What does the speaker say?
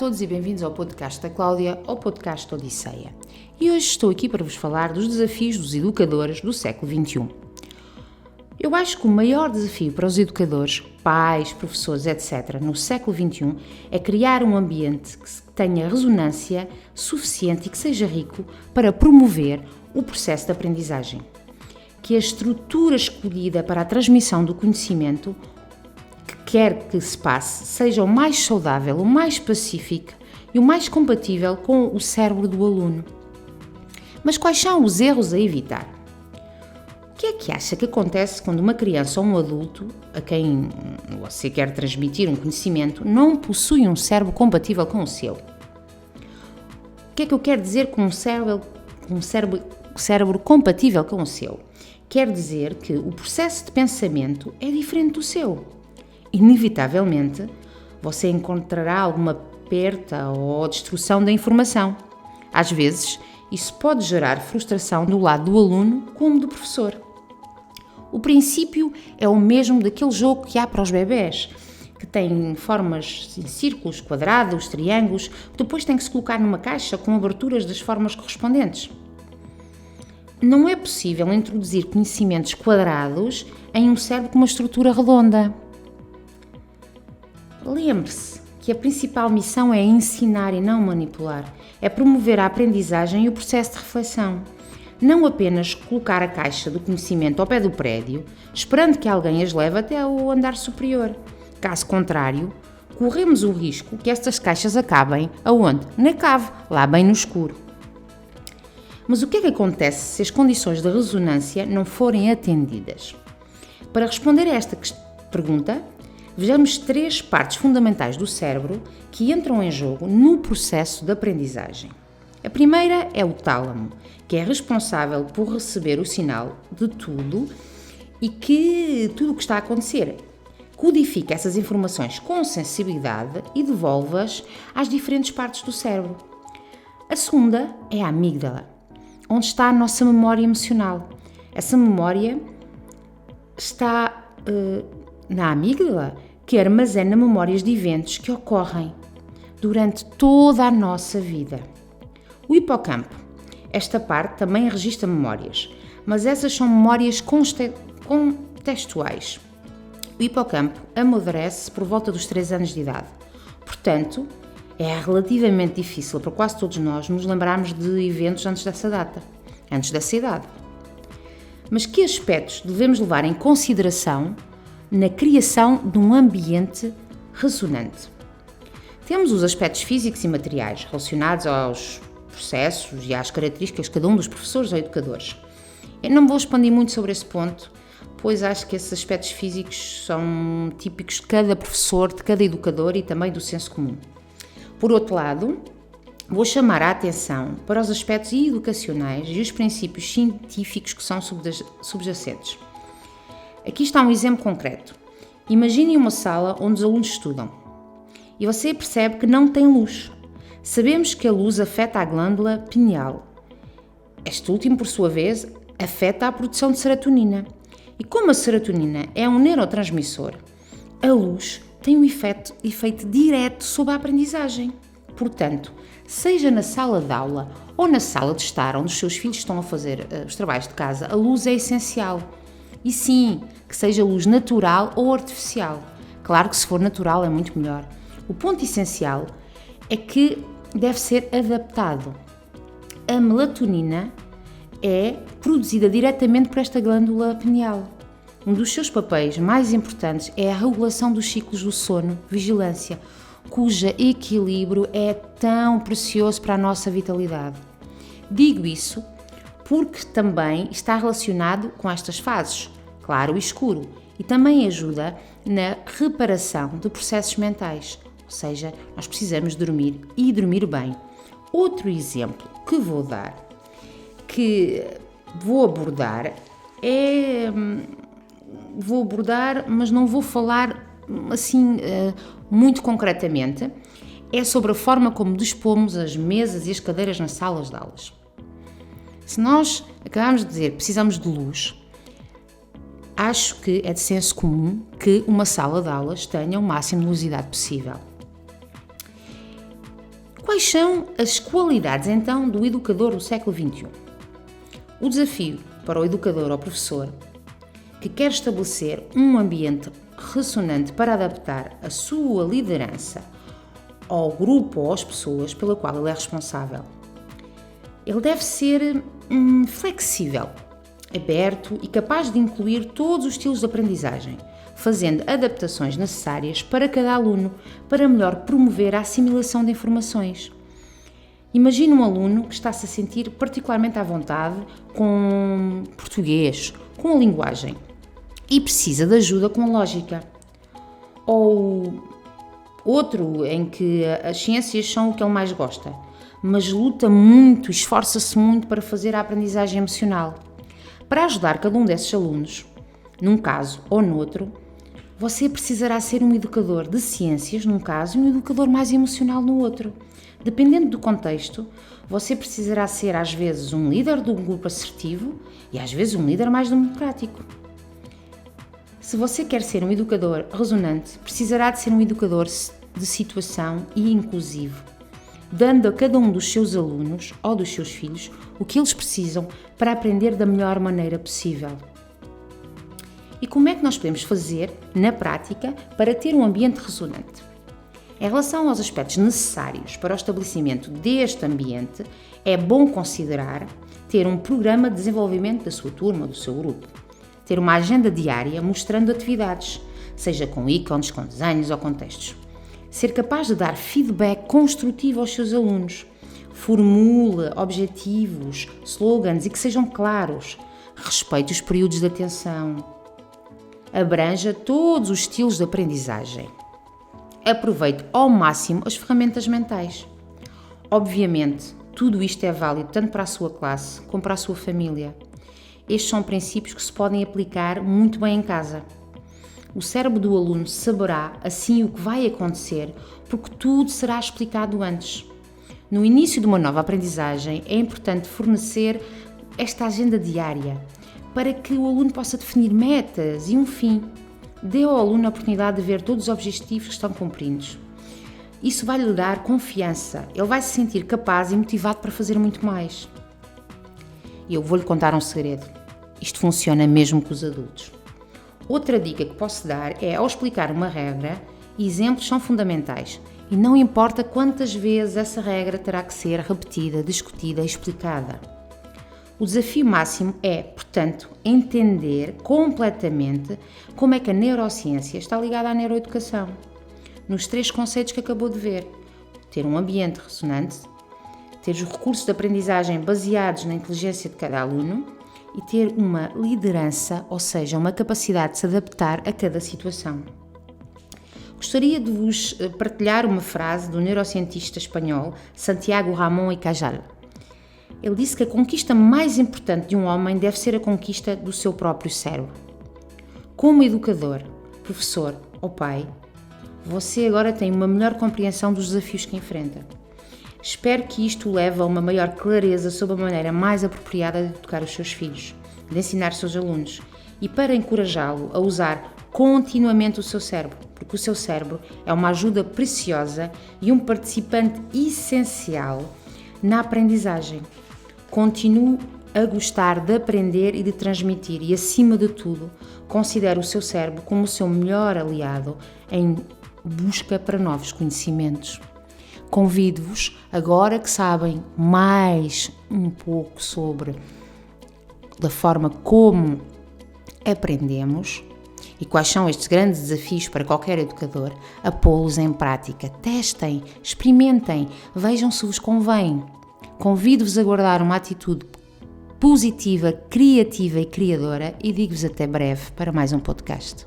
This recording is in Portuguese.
todos e bem-vindos ao podcast da Cláudia, ao podcast Odisseia. E hoje estou aqui para vos falar dos desafios dos educadores do século XXI. Eu acho que o maior desafio para os educadores, pais, professores, etc., no século XXI é criar um ambiente que tenha ressonância suficiente e que seja rico para promover o processo de aprendizagem. Que a estrutura escolhida para a transmissão do conhecimento quer que se passe, seja o mais saudável, o mais pacífico e o mais compatível com o cérebro do aluno. Mas quais são os erros a evitar? O que é que acha que acontece quando uma criança ou um adulto, a quem você quer transmitir um conhecimento, não possui um cérebro compatível com o seu? O que é que eu quero dizer com um cérebro compatível com o seu? Quer dizer que o processo de pensamento é diferente do seu. Inevitavelmente, você encontrará alguma perda ou destruição da informação. Às vezes, isso pode gerar frustração do lado do aluno como do professor. O princípio é o mesmo daquele jogo que há para os bebés, que tem formas em círculos, quadrados, triângulos, que depois tem que se colocar numa caixa com aberturas das formas correspondentes. Não é possível introduzir conhecimentos quadrados em um cérebro com uma estrutura redonda. Lembre-se que a principal missão é ensinar e não manipular, é promover a aprendizagem e o processo de reflexão. Não apenas colocar a caixa do conhecimento ao pé do prédio, esperando que alguém as leve até ao andar superior. Caso contrário, corremos o risco que estas caixas acabem aonde? Na cave, lá bem no escuro. Mas o que é que acontece se as condições de ressonância não forem atendidas? Para responder a esta pergunta, vejamos 3 partes fundamentais do cérebro que entram em jogo no processo de aprendizagem. A primeira é o tálamo, que é responsável por receber o sinal de tudo e que tudo o que está a acontecer. Codifica essas informações com sensibilidade e devolve-as às diferentes partes do cérebro. A segunda é a amígdala, onde está a nossa memória emocional. Essa memória está na amígdala, que armazena memórias de eventos que ocorrem durante toda a nossa vida. O hipocampo. Esta parte também registra memórias, mas essas são memórias contextuais. O hipocampo amadurece por volta dos 3 anos de idade. Portanto, é relativamente difícil para quase todos nós nos lembrarmos de eventos antes dessa idade. Mas que aspectos devemos levar em consideração na criação de um ambiente ressonante? Temos os aspectos físicos e materiais relacionados aos processos e às características de cada um dos professores ou educadores. Eu não vou expandir muito sobre esse ponto, pois acho que esses aspectos físicos são típicos de cada professor, de cada educador e também do senso comum. Por outro lado, vou chamar a atenção para os aspectos educacionais e os princípios científicos que são subjacentes. Aqui está um exemplo concreto. Imagine uma sala onde os alunos estudam e você percebe que não tem luz. Sabemos que a luz afeta a glândula pineal. Este último, por sua vez, afeta a produção de serotonina. E como a serotonina é um neurotransmissor, a luz tem um efeito direto sobre a aprendizagem. Portanto, seja na sala de aula ou na sala de estar onde os seus filhos estão a fazer os trabalhos de casa, a luz é essencial. E sim, que seja luz natural ou artificial. Claro que se for natural é muito melhor. O ponto essencial é que deve ser adaptado. A melatonina é produzida diretamente por esta glândula pineal. Um dos seus papéis mais importantes é a regulação dos ciclos do sono, vigilância, cujo equilíbrio é tão precioso para a nossa vitalidade. Digo isso porque também está relacionado com estas fases, claro e escuro, e também ajuda na reparação de processos mentais, ou seja, nós precisamos dormir e dormir bem. Outro exemplo que vou abordar, mas não vou falar assim muito concretamente, é sobre a forma como dispomos as mesas e as cadeiras nas salas de aulas. Se nós acabamos de dizer que precisamos de luz, acho que é de senso comum que uma sala de aulas tenha o máximo de luminosidade possível. quais são as qualidades, então, do educador do século XXI? O desafio para o educador ou professor que quer estabelecer um ambiente ressonante para adaptar a sua liderança ao grupo ou às pessoas pela qual ele é responsável. Ele deve ser flexível, aberto e capaz de incluir todos os estilos de aprendizagem, fazendo adaptações necessárias para cada aluno para melhor promover a assimilação de informações. Imagine um aluno que está-se a sentir particularmente à vontade com português, com a linguagem, e precisa de ajuda com a lógica. Ou outro em que as ciências são o que ele mais gosta, mas luta muito, esforça-se muito para fazer a aprendizagem emocional. Para ajudar cada um desses alunos, num caso ou noutro, você precisará ser um educador de ciências, num caso, e um educador mais emocional no outro. Dependendo do contexto, você precisará ser às vezes um líder de um grupo assertivo e às vezes um líder mais democrático. Se você quer ser um educador resonante, precisará de ser um educador de situação e inclusivo, dando a cada um dos seus alunos ou dos seus filhos o que eles precisam para aprender da melhor maneira possível. E como é que nós podemos fazer, na prática, para ter um ambiente ressonante? Em relação aos aspectos necessários para o estabelecimento deste ambiente, é bom considerar ter um programa de desenvolvimento da sua turma ou do seu grupo, ter uma agenda diária mostrando atividades, seja com ícones, com desenhos ou com textos, ser capaz de dar feedback construtivo aos seus alunos, formule objetivos, slogans e que sejam claros, respeite os períodos de atenção, abranja todos os estilos de aprendizagem. Aproveite ao máximo as ferramentas mentais. Obviamente, tudo isto é válido tanto para a sua classe como para a sua família. Estes são princípios que se podem aplicar muito bem em casa. O cérebro do aluno saberá assim o que vai acontecer, porque tudo será explicado antes. No início de uma nova aprendizagem, é importante fornecer esta agenda diária, para que o aluno possa definir metas e um fim. Dê ao aluno a oportunidade de ver todos os objetivos que estão cumpridos. Isso vai lhe dar confiança, ele vai se sentir capaz e motivado para fazer muito mais. E eu vou-lhe contar um segredo. Isto funciona mesmo com os adultos. Outra dica que posso dar é, ao explicar uma regra, exemplos são fundamentais e não importa quantas vezes essa regra terá que ser repetida, discutida e explicada. O desafio máximo é, portanto, entender completamente como é que a neurociência está ligada à neuroeducação, nos 3 conceitos que acabou de ver: ter um ambiente ressonante, ter os recursos de aprendizagem baseados na inteligência de cada aluno e ter uma liderança, ou seja, uma capacidade de se adaptar a cada situação. Gostaria de vos partilhar uma frase do neurocientista espanhol Santiago Ramón y Cajal. Ele disse que a conquista mais importante de um homem deve ser a conquista do seu próprio cérebro. Como educador, professor ou pai, você agora tem uma melhor compreensão dos desafios que enfrenta. Espero que isto o leve a uma maior clareza sobre a maneira mais apropriada de educar os seus filhos, de ensinar os seus alunos e para encorajá-lo a usar continuamente o seu cérebro, porque o seu cérebro é uma ajuda preciosa e um participante essencial na aprendizagem. Continue a gostar de aprender e de transmitir e, acima de tudo, considere o seu cérebro como o seu melhor aliado em busca para novos conhecimentos. Convido-vos, agora que sabem mais um pouco sobre da forma como aprendemos e quais são estes grandes desafios para qualquer educador, a pô-los em prática. Testem, experimentem, vejam se vos convém. Convido-vos a guardar uma atitude positiva, criativa e criadora e digo-vos até breve para mais um podcast.